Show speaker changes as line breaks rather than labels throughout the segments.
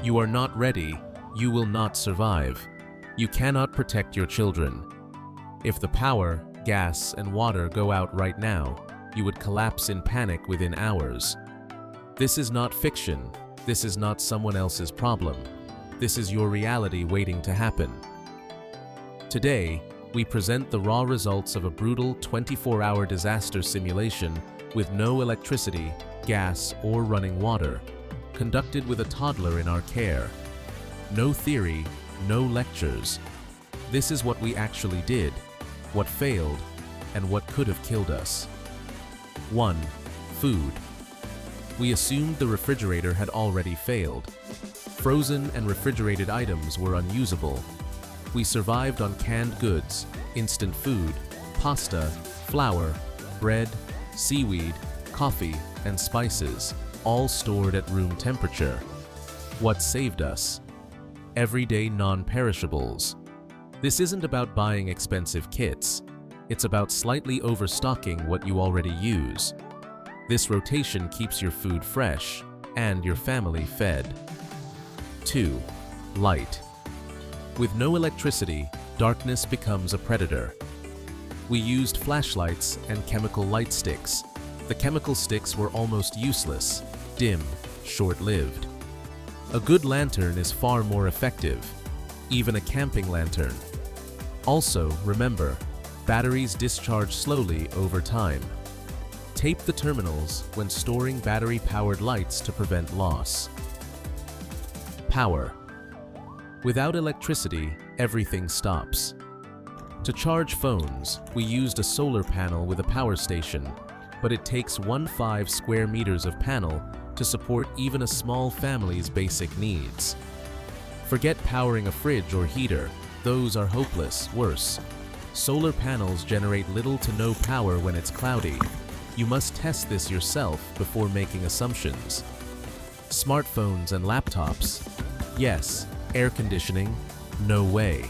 You are not ready, you will not survive. You cannot protect your children. If the power, gas, and water go out right now, you would collapse in panic within hours. This is not fiction. This is not someone else's problem. This is your reality waiting to happen. Today, we present the raw results of a brutal 24-hour disaster simulation with no electricity, gas, or running water, conducted with a toddler in our care. No theory, no lectures. This is what we actually did, what failed, and what could have killed us. 1. Food. We assumed the refrigerator had already failed. Frozen and refrigerated items were unusable. We survived on canned goods, instant food, pasta, flour, bread, seaweed, coffee, and spices, all stored at room temperature. What saved us? Everyday non-perishables. This isn't about buying expensive kits. It's about slightly overstocking what you already use. This rotation keeps your food fresh and your family fed. 2. Light. With no electricity, darkness becomes a predator. We used flashlights and chemical light sticks. The chemical sticks were almost useless, dim, short-lived. A good lantern is far more effective, even a camping lantern. Also, remember, batteries discharge slowly over time. Tape the terminals when storing battery-powered lights to prevent loss. Power. Without electricity, everything stops. To charge phones, we used a solar panel with a power station, but it takes 15 square meters of panel to support even a small family's basic needs. Forget powering a fridge or heater. Those are hopeless. Worse, solar panels generate little to no power when it's cloudy. You must test this yourself before making assumptions. Smartphones and laptops. Yes. Air conditioning? No way.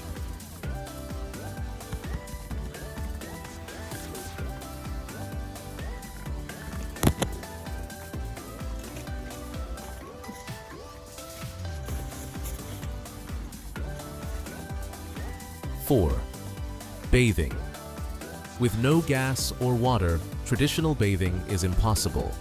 Four. Bathing. With no gas or water, traditional bathing is impossible.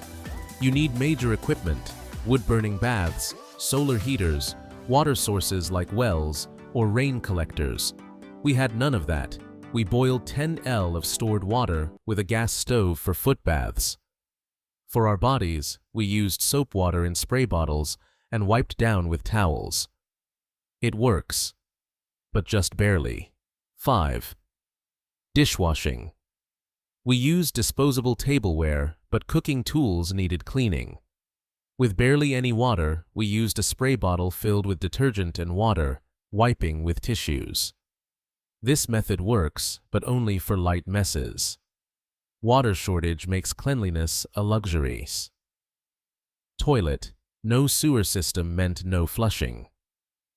You need major equipment, wood-burning baths, solar heaters, water sources like wells, or rain collectors. We had none of that. We boiled 10 L of stored water with a gas stove for foot baths. For our bodies, we used soap water in spray bottles and wiped down with towels. It works, but just barely. 5. Dishwashing. We used disposable tableware, but cooking tools needed cleaning. With barely any water, we used a spray bottle filled with detergent and water, wiping with tissues. This method works, but only for light messes. Water shortage makes cleanliness a luxury. Toilet. No sewer system meant no flushing.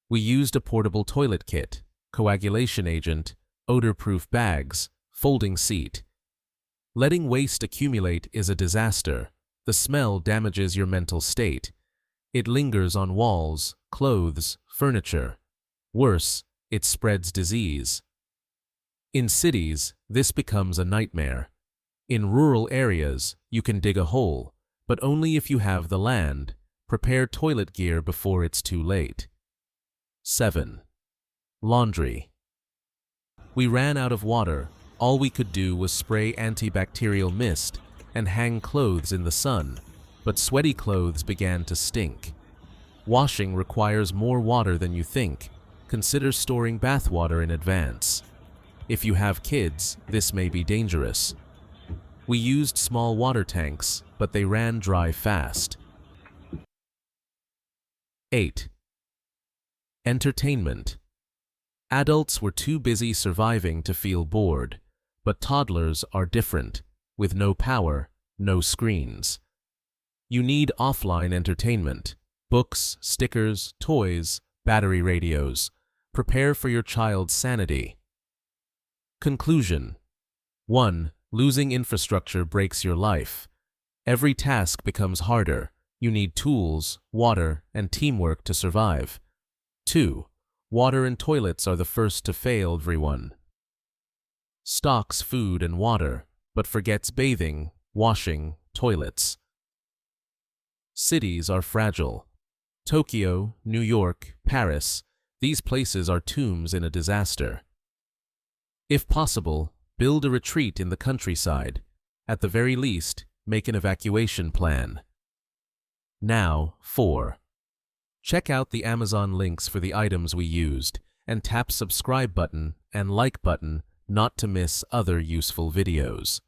We used a portable toilet kit, coagulation agent, odor-proof bags, folding seat. Letting waste accumulate is a disaster. The smell damages your mental state. It lingers on walls, clothes, furniture. Worse, it spreads disease. In cities, this becomes a nightmare. In rural areas, you can dig a hole, but only if you have the land. Prepare toilet gear before it's too late. 7. Laundry. We ran out of water. All we could do was spray antibacterial mist and hang clothes in the sun, but sweaty clothes began to stink. Washing requires more water than you think. Consider storing bath water in advance. If you have kids, this may be dangerous. We used small water tanks, but they ran dry fast. 8. Entertainment. Adults were too busy surviving to feel bored, but toddlers are different. With no power, no screens. You need offline entertainment. Books, stickers, toys, battery radios. Prepare for your child's sanity. Conclusion. 1. Losing infrastructure breaks your life. Every task becomes harder. You need tools, water, and teamwork to survive. 2. Water and toilets are the first to fail everyone. Stocks food and water, but forgets bathing, washing, toilets. Cities are fragile. Tokyo, New York, Paris, these places are tombs in a disaster. If possible, build a retreat in the countryside. At the very least, make an evacuation plan. Now, 4. Check out the Amazon links for the items we used, and tap subscribe button and like button not to miss other useful videos.